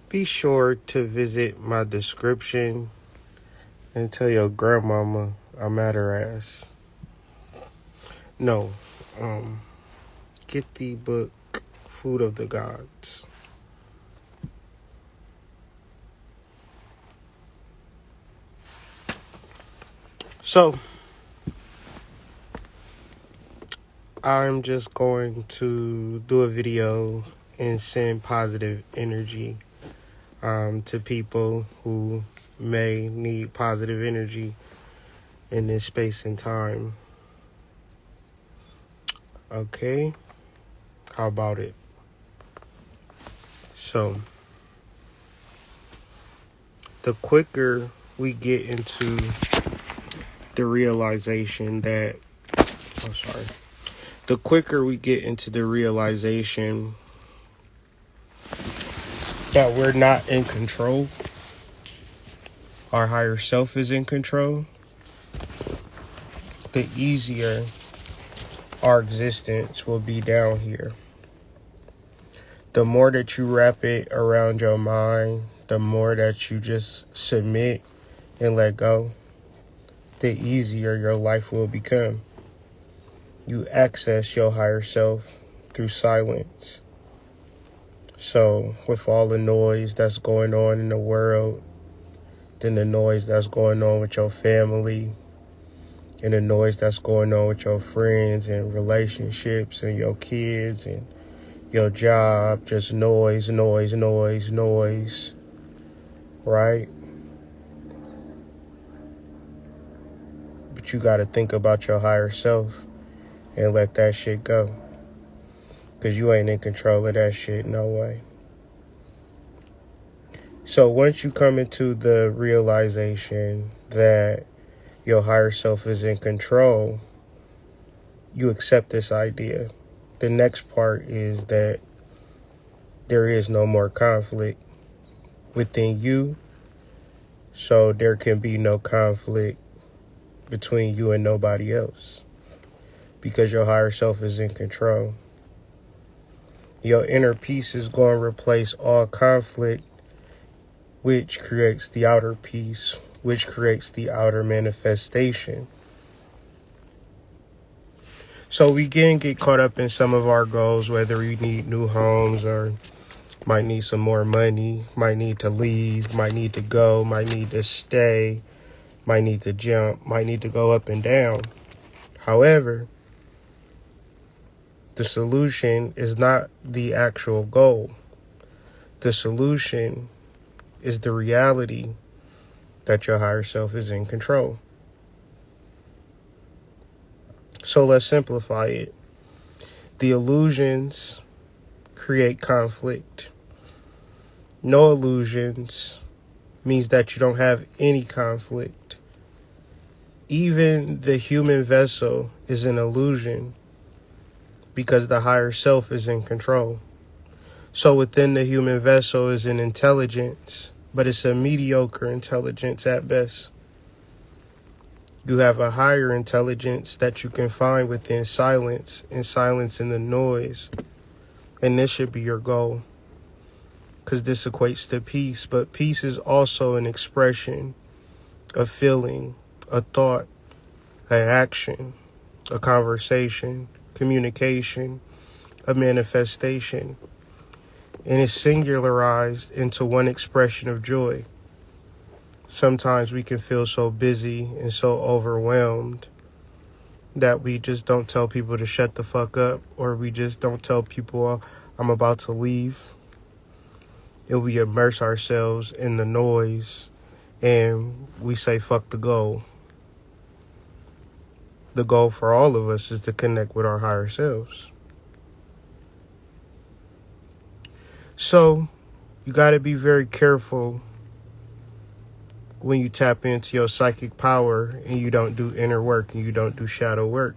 Be sure to visit my description and tell your grandmama I'm at her ass. No, get the book Food of the Gods. So, I'm just going to do a video and send positive energy to people who may need positive energy in this space and time. Okay, how about it? So, the quicker we get into the realization that, the quicker we get into the realization that we're not in control, our higher self is in control, the easier our existence will be down here. The more that you wrap it around your mind, the more that you just submit and let go, the easier your life will become. You access your higher self through silence. So with all the noise that's going on in the world, then the noise that's going on with your family, and the noise that's going on with your friends and relationships and your kids and your job, just noise, right? But you got to think about your higher self and let that shit go. Because you ain't in control of that shit, no way. So once you come into the realization that your higher self is in control, you accept this idea. The next part is that there is no more conflict within you, so there can be no conflict between you and nobody else because your higher self is in control. Your inner peace is going to replace all conflict, which creates the outer peace, which creates the outer manifestation. So we can get caught up in some of our goals, whether we need new homes or might need some more money, might need to leave, might need to go, might need to stay, might need to jump, might need to go up and down. However, the solution is not the actual goal. The solution is the reality that your higher self is in control. So let's simplify it. The illusions create conflict. No illusions means that you don't have any conflict. Even the human vessel is an illusion because the higher self is in control. So within the human vessel is an intelligence, but it's a mediocre intelligence at best. You have a higher intelligence that you can find within silence and silence in the noise. And this should be your goal, because this equates to peace. But peace is also an expression, a feeling, a thought, an action, a conversation, communication, a manifestation. And it's singularized into one expression of joy. Sometimes we can feel so busy and so overwhelmed that we just don't tell people to shut the fuck up, or we just don't tell people, "Oh, I'm about to leave." And we immerse ourselves in the noise and we say, fuck the goal. The goal for all of us is to connect with our higher selves. So you got to be very careful when you tap into your psychic power and you don't do inner work and you don't do shadow work.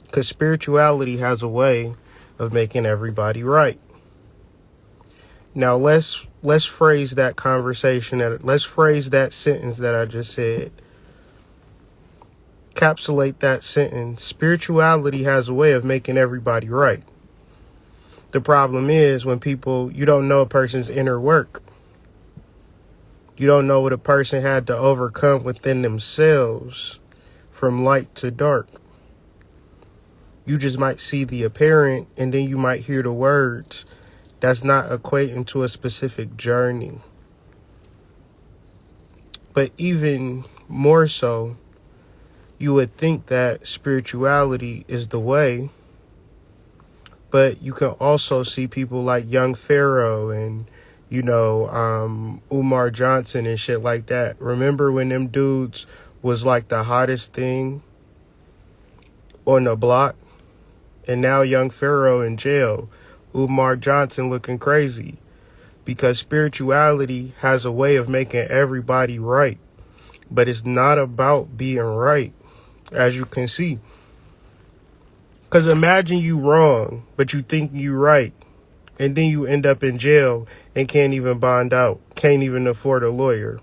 Because spirituality has a way of making everybody right. Now let's phrase that conversation, let's phrase that sentence that I just said. Capsulate that sentence. Spirituality has a way of making everybody right. The problem is when you don't know a person's inner work. You don't know what a person had to overcome within themselves from light to dark. You just might see the apparent, and then you might hear the words. That's not equating to a specific journey. But even more so, you would think that spirituality is the way. But you can also see people like Young Pharaoh and, Umar Johnson and shit like that. Remember when them dudes was like the hottest thing on the block? And now Young Pharaoh in jail. Umar Johnson looking crazy. Because spirituality has a way of making everybody right. But it's not about being right, as you can see. Because imagine you wrong, but you think you right. And then you end up in jail and can't even bond out. Can't even afford a lawyer.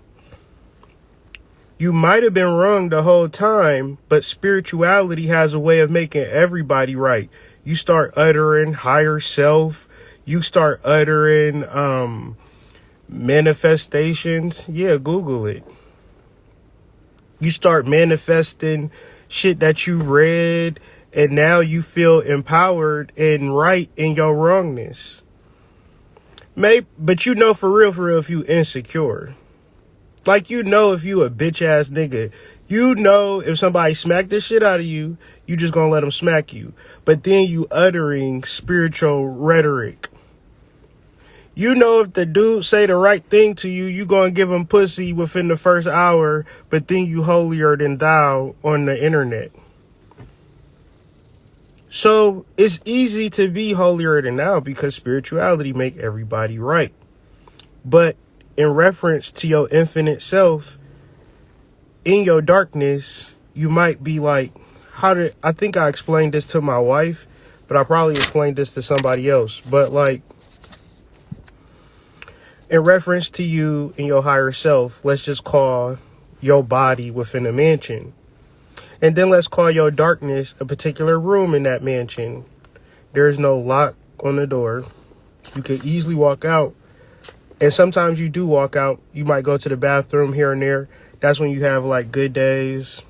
You might have been wrong the whole time, but spirituality has a way of making everybody right. You start uttering higher self. You start uttering manifestations. Yeah, Google it. You start manifesting shit that you read, and now you feel empowered and right in your wrongness. But for real, if you insecure. Like, if you a bitch ass nigga, if somebody smack the shit out of you, you just gonna let them smack you. But then you uttering spiritual rhetoric. If the dude say the right thing to you, you gonna give him pussy within the first hour, but then you holier than thou on the internet. So it's easy to be holier than thou because spirituality make everybody right. But in reference to your infinite self, in your darkness, you might be like, I think I explained this to my wife, but I probably explained this to somebody else. But like, in reference to you and your higher self, let's just call your body within a mansion. And then let's call your darkness a particular room in that mansion. There's no lock on the door. You could easily walk out. And sometimes you do walk out. You might go to the bathroom here and there. That's when you have like good days.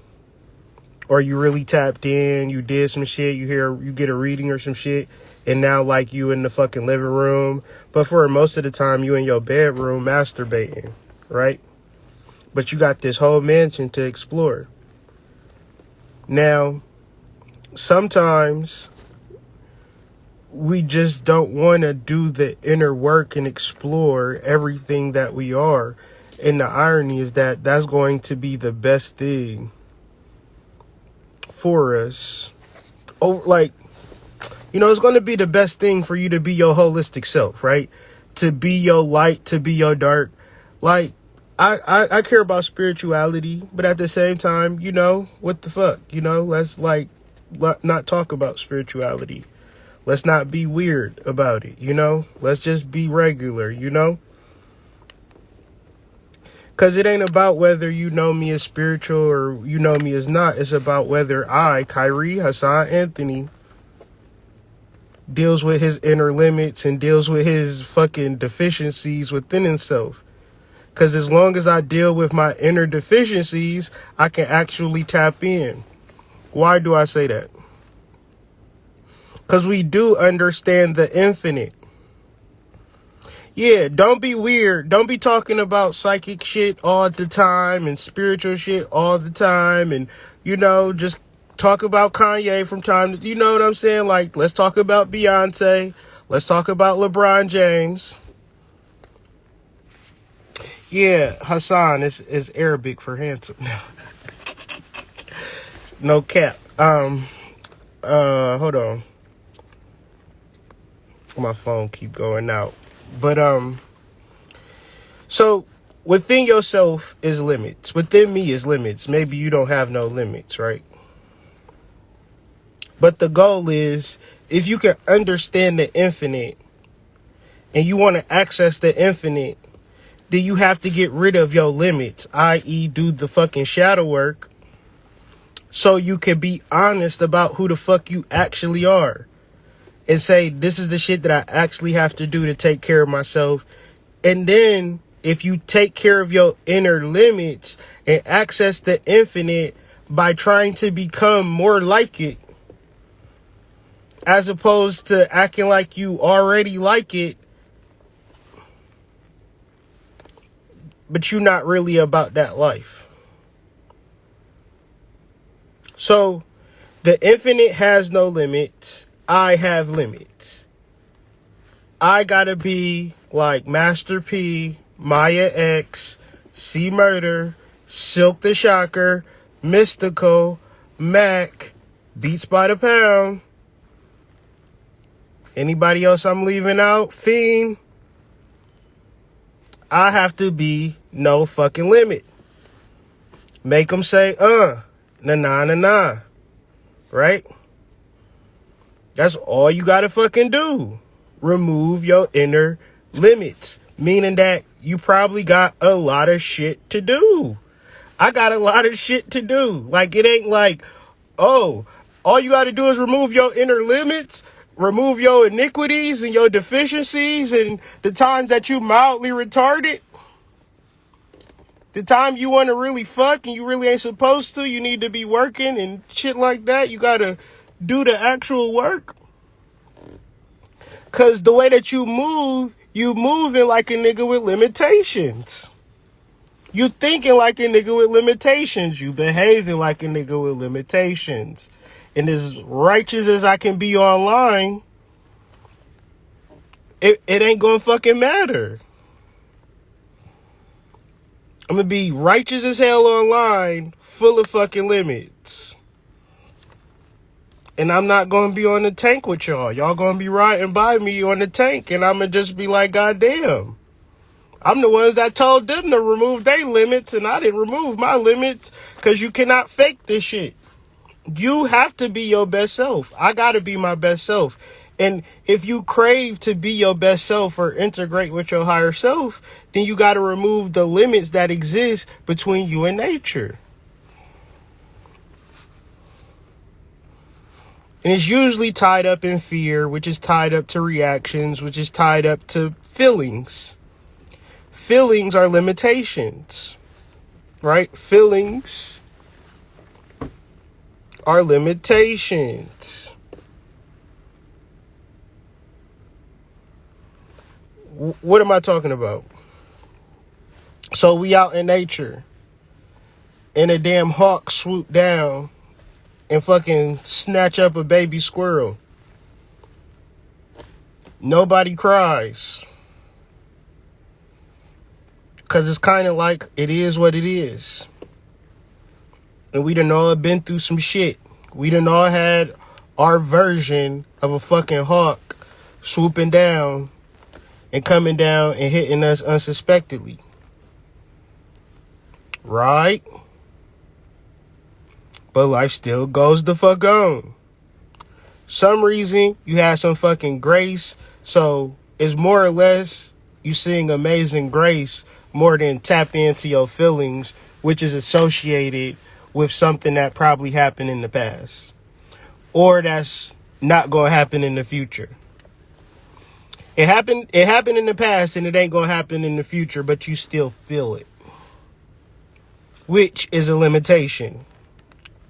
Or you really tapped in. You did some shit. You get a reading or some shit. And now like you in the fucking living room. But for most of the time you in your bedroom masturbating. Right? But you got this whole mansion to explore. Now, sometimes we just don't want to do the inner work and explore everything that we are. And the irony is that that's going to be the best thing for us. It's going to be the best thing for you to be your holistic self, right? To be your light, to be your dark. Like, I care about spirituality, but at the same time, what the fuck? Let's not talk about spirituality. Let's not be weird about it, Let's just be regular, Because it ain't about whether you know me as spiritual or you know me as not. It's about whether I, Kyrie Hassan Anthony, deals with his inner limits and deals with his fucking deficiencies within himself. Because as long as I deal with my inner deficiencies, I can actually tap in. Why do I say that? Because we do understand the infinite. Yeah, don't be weird. Don't be talking about psychic shit all the time and spiritual shit all the time. And, just talk about Kanye from time to, you know what I'm saying? Like, let's talk about Beyonce. Let's talk about LeBron James. Yeah, Hassan is Arabic for handsome. No cap. Hold on. My phone keep going out. But so within yourself is limits. Within me is limits. Maybe you don't have no limits, right? But the goal is, if you can understand the infinite and you want to access the infinite, then you have to get rid of your limits, i.e. do the fucking shadow work so you can be honest about who the fuck you actually are. and say, this is the shit that I actually have to do to take care of myself. And then if you take care of your inner limits and access the infinite by trying to become more like it, as opposed to acting like you already like it, but you're not really about that life. So the infinite has no limits. I have limits. I gotta be like Master P, Maya X, C Murder, Silk the Shocker, Mystical, Mac, Beats by the Pound. Anybody else I'm leaving out? Fiend. I have to be no fucking limit. Make them say, nah. Right? That's all you gotta fucking do. Remove your inner limits. Meaning that you probably got a lot of shit to do. I got a lot of shit to do. Like, it ain't like, oh, all you gotta do is remove your inner limits, remove your iniquities and your deficiencies and the times that you mildly retarded. The time you want to really fuck and you really ain't supposed to, you need to be working and shit like that. You gotta do the actual work. Cause the way that you moving like a nigga with limitations. You thinking like a nigga with limitations. You behaving like a nigga with limitations. And as righteous as I can be online, it ain't gonna fucking matter. I'm gonna be righteous as hell online, full of fucking limits. And I'm not gonna be on the tank with y'all. Y'all gonna be riding by me on the tank, and I'm gonna just be like, goddamn. I'm the ones that told them to remove their limits, and I didn't remove my limits, because you cannot fake this shit. You have to be your best self. I gotta be my best self. And if you crave to be your best self or integrate with your higher self, then you gotta remove the limits that exist between you and nature. And it's usually tied up in fear, which is tied up to reactions, which is tied up to feelings. Feelings are limitations, right? Feelings are limitations. What am I talking about? So we out in nature, and a damn hawk swoop down and fucking snatch up a baby squirrel. Nobody cries. Because it's kind of like, it is what it is. And we done all been through some shit. We done all had our version of a fucking hawk swooping down and coming down and hitting us unsuspectedly. Right? But life still goes the fuck on. Some reason you have some fucking grace. So it's more or less you seeing Amazing Grace more than tap into your feelings, which is associated with something that probably happened in the past. Or that's not going to happen in the future. It happened in the past and it ain't going to happen in the future, but you still feel it. Which is a limitation.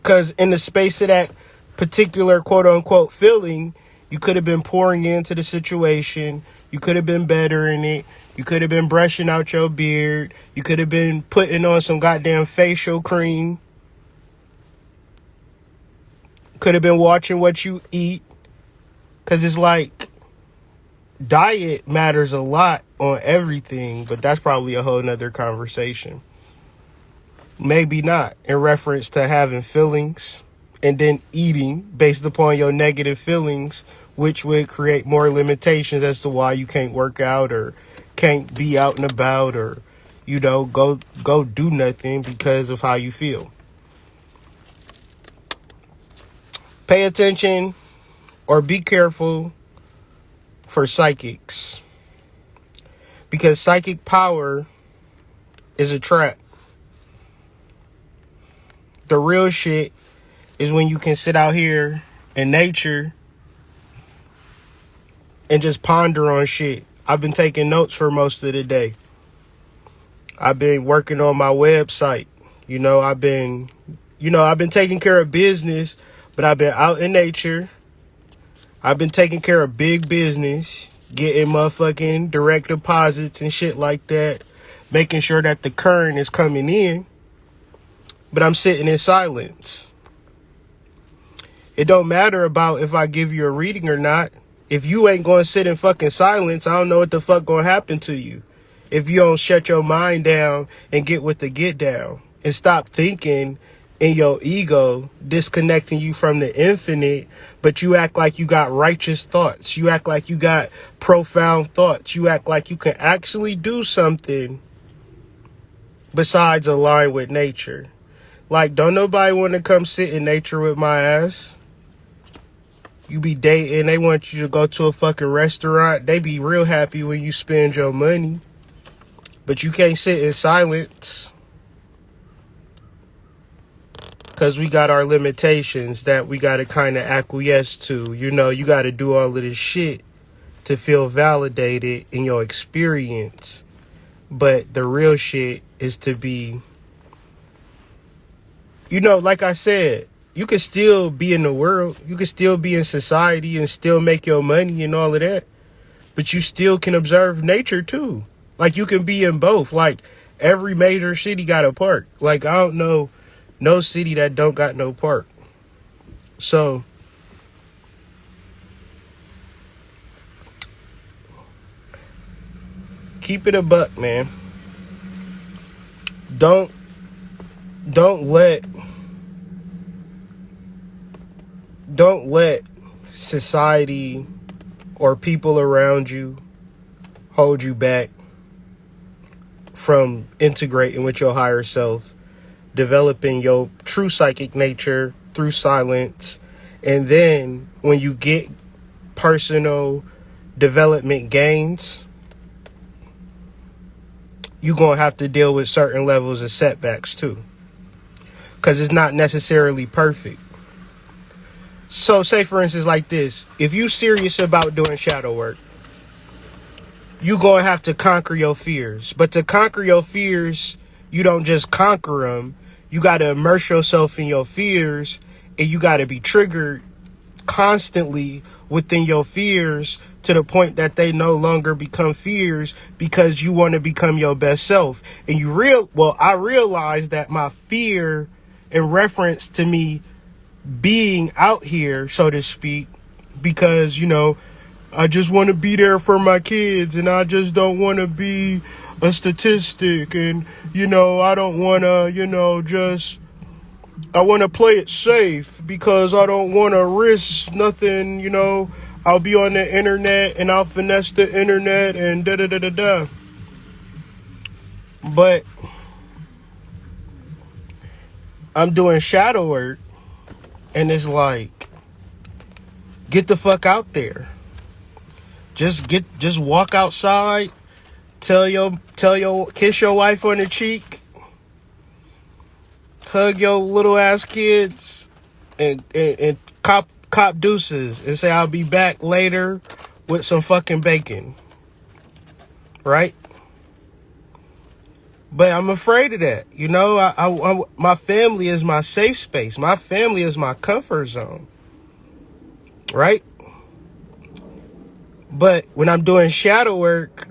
Because in the space of that particular quote-unquote feeling, you could have been pouring into the situation. You could have been bettering it. You could have been brushing out your beard. You could have been putting on some goddamn facial cream. Could have been watching what you eat. Because it's like, diet matters a lot on everything, but that's probably a whole nother conversation. Maybe not, in reference to having feelings and then eating based upon your negative feelings, which would create more limitations as to why you can't work out or can't be out and about or, you know, go do nothing because of how you feel. Pay attention or be careful for psychics, because psychic power is a trap. The real shit is when you can sit out here in nature and just ponder on shit. I've been taking notes for most of the day. I've been working on my website. I've been taking care of business, but I've been out in nature. I've been taking care of big business, getting motherfucking direct deposits and shit like that, making sure that the current is coming in, but I'm sitting in silence. It don't matter about if I give you a reading or not. If you ain't going to sit in fucking silence, I don't know what the fuck going to happen to you. If you don't shut your mind down and get with the get down and stop thinking in your ego, disconnecting you from the infinite, but you act like you got righteous thoughts. You act like you got profound thoughts. You act like you can actually do something besides align with nature. Like, don't nobody want to come sit in nature with my ass. You be dating, they want you to go to a fucking restaurant. They be real happy when you spend your money. But you can't sit in silence. Because we got our limitations that we got to kind of acquiesce to. You got to do all of this shit to feel validated in your experience. But the real shit is to be, like I said, you can still be in the world. You can still be in society and still make your money and all of that. But you still can observe nature too. Like, you can be in both. Like, every major city got a park. Like, I don't know no city that don't got no park. So, keep it a buck, man. Don't let society or people around you hold you back from integrating with your higher self, developing your true psychic nature through silence. And then when you get personal development gains, you're going to have to deal with certain levels of setbacks too, because it's not necessarily perfect. So say, for instance, like this, if you serious about doing shadow work, you're going to have to conquer your fears. But to conquer your fears, you don't just conquer them. You got to immerse yourself in your fears, and you got to be triggered constantly within your fears to the point that they no longer become fears, because you want to become your best self. And I realized that my fear in reference to me being out here, so to speak, because, I just want to be there for my kids, and I just don't want to be a statistic, and, I don't want to, I want to play it safe because I don't want to risk nothing, I'll be on the internet and I'll finesse the internet and da-da-da-da-da. But I'm doing shadow work, and it's like, get the fuck out there. Just walk outside, kiss your wife on the cheek, hug your little ass kids, and cop deuces and say, I'll be back later with some fucking bacon. Right? But I'm afraid of that. My family is my safe space. My family is my comfort zone. Right? But when I'm doing shadow work,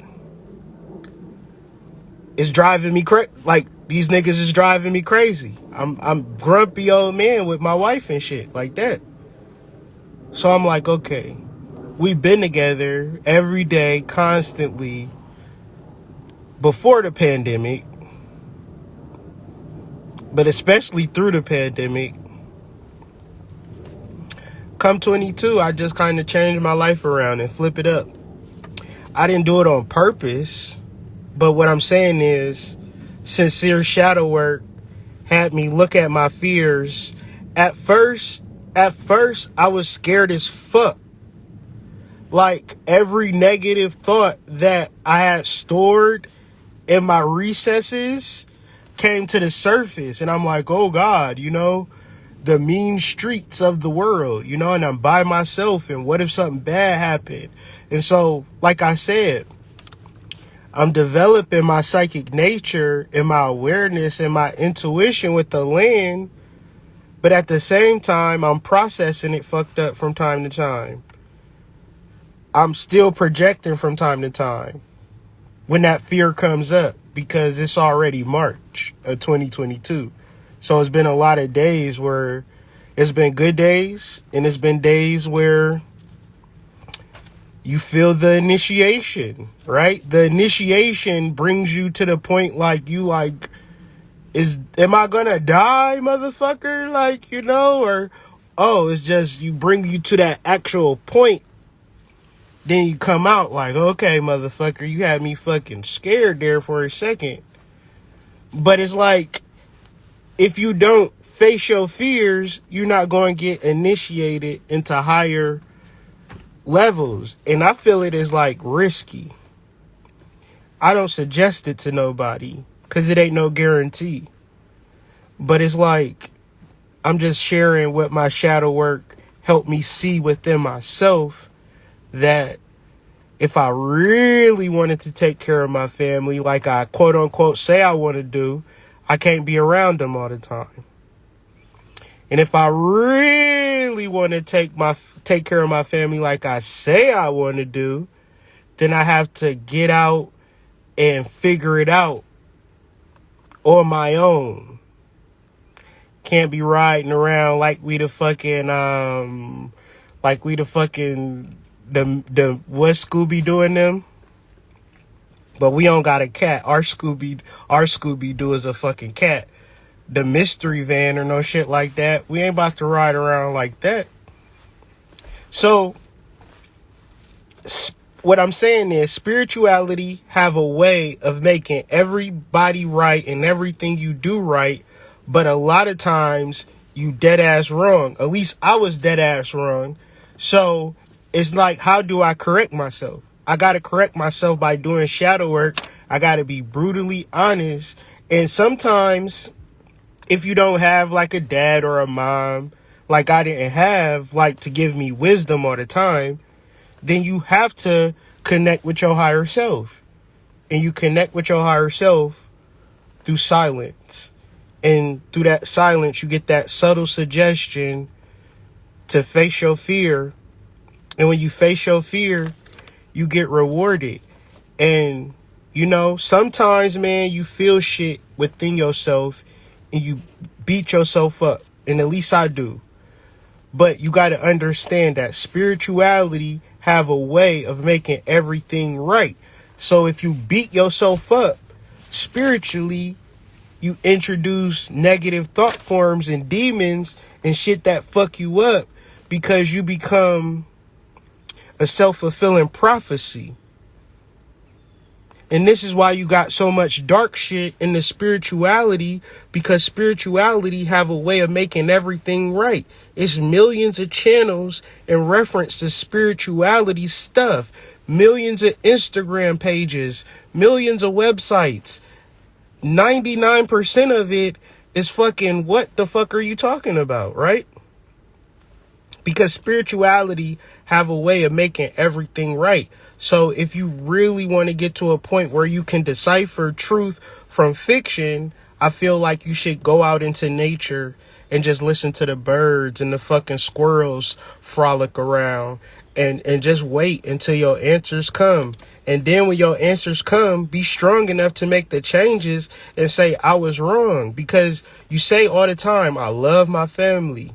it's driving me crazy. Like, these niggas is driving me crazy. I'm grumpy old man with my wife and shit like that. So I'm like, okay, we've been together every day, constantly, before the pandemic, but especially through the pandemic. Come 22, I just kind of changed my life around and flip it up. I didn't do it on purpose, but what I'm saying is, sincere shadow work had me look at my fears. At first, I was scared as fuck. Like, every negative thought that I had stored in my recesses came to the surface. And I'm like, oh God, the mean streets of the world, you know, and I'm by myself, and what if something bad happened? And so, like I said, I'm developing my psychic nature and my awareness and my intuition with the land, but at the same time, I'm processing it fucked up from time to time. I'm still projecting from time to time when that fear comes up, because it's already March of 2022. So it's been a lot of days where it's been good days, and it's been days where you feel the initiation, right? The initiation brings you to the point like, am I gonna die, motherfucker? Like, you know, or, oh, it's just bring you to that actual point. Then you come out like, okay, motherfucker, you had me fucking scared there for a second. But it's like, if you don't face your fears, you're not going to get initiated into higher levels. And I feel it is like risky. I don't suggest it to nobody because it ain't no guarantee. But it's like, I'm just sharing what my shadow work helped me see within myself, that if I really wanted to take care of my family, like I quote unquote say I want to do, I can't be around them all the time. And if I really want to take care of my family like I say I want to do, then I have to get out and figure it out on my own. Can't be riding around like we the fucking the what Scooby doing them? But we don't got a cat. Our Scooby Doo is a fucking cat. The mystery van or no shit like that. We ain't about to ride around like that. So what I'm saying is, spirituality have a way of making everybody right and everything you do right, but a lot of times you dead ass wrong. At least I was dead ass wrong. So it's like, how do I correct myself? I got to correct myself by doing shadow work. I got to be brutally honest. And sometimes if you don't have like a dad or a mom, like I didn't have, like to give me wisdom all the time, then you have to connect with your higher self. And you connect with your higher self through silence. And through that silence, you get that subtle suggestion to face your fear. And when you face your fear, you get rewarded. And, you know, sometimes, man, you feel shit within yourself and you beat yourself up. And at least I do. But you got to understand that spirituality have a way of making everything right. So if you beat yourself up spiritually, you introduce negative thought forms and demons and shit that fuck you up, because you become a self-fulfilling prophecy. And this is why you got so much dark shit in the spirituality, because spirituality have a way of making everything right. It's millions of channels in reference to spirituality stuff, millions of Instagram pages, millions of websites. 99% of it is fucking, what the fuck are you talking about, right? Because spirituality have a way of making everything right. So if you really want to get to a point where you can decipher truth from fiction, I feel like you should go out into nature and just listen to the birds and the fucking squirrels frolic around, and just wait until your answers come. And then when your answers come, be strong enough to make the changes and say, I was wrong. Because you say all the time, I love my family.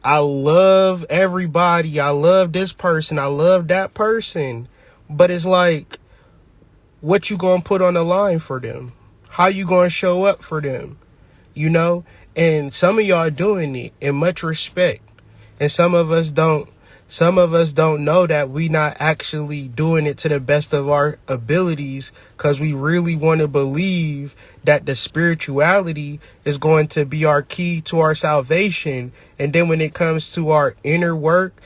I love everybody. I love this person. I love that person. But it's like, what you gonna put on the line for them? How you gonna show up for them? You know? And some of y'all are doing it in much respect. And some of us don't know that we not actually doing it to the best of our abilities, because we really want to believe that the spirituality is going to be our key to our salvation. And then when it comes to our inner work,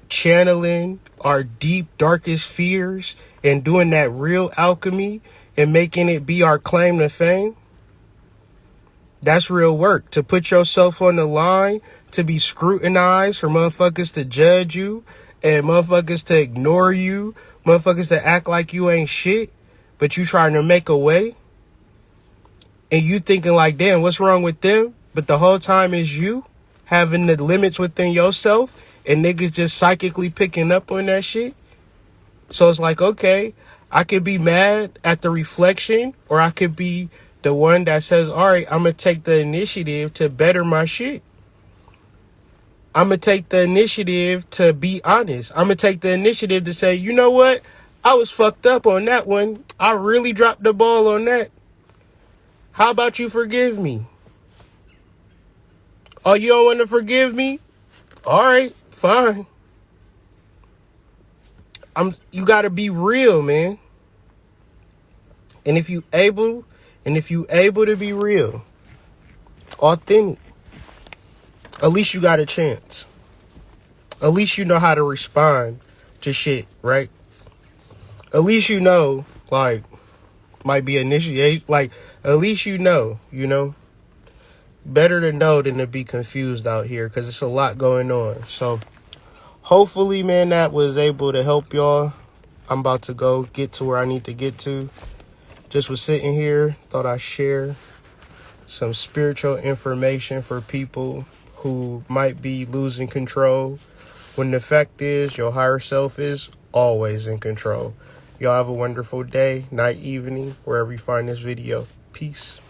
channeling our deep, darkest fears and doing that real alchemy and making it be our claim to fame, That's real work. To put yourself on the line, to be scrutinized, for motherfuckers to judge you, and motherfuckers to ignore you, motherfuckers to act like you ain't shit, but you trying to make a way, and you thinking like, damn, what's wrong with them? But the whole time is you having the limits within yourself, and niggas just psychically picking up on that shit. So it's like, okay, I could be mad at the reflection, or I could be the one that says, all right, I'm going to take the initiative to better my shit. I'm going to take the initiative to be honest. I'm going to take the initiative to say, you know what? I was fucked up on that one. I really dropped the ball on that. How about you forgive me? Oh, you don't want to forgive me? All right, fine. You got to be real, man. And if you able to be real, authentic, at least you got a chance. At least you know how to respond to shit, right? At least you know, like, might be initiate, like, at least you know. Better to know than to be confused out here, because it's a lot going on. So, hopefully, man, that was able to help y'all. I'm about to go get to where I need to get to. Just was sitting here, thought I'd share some spiritual information for people who might be losing control, when the fact is your higher self is always in control. Y'all have a wonderful day, night, evening, wherever you find this video. Peace.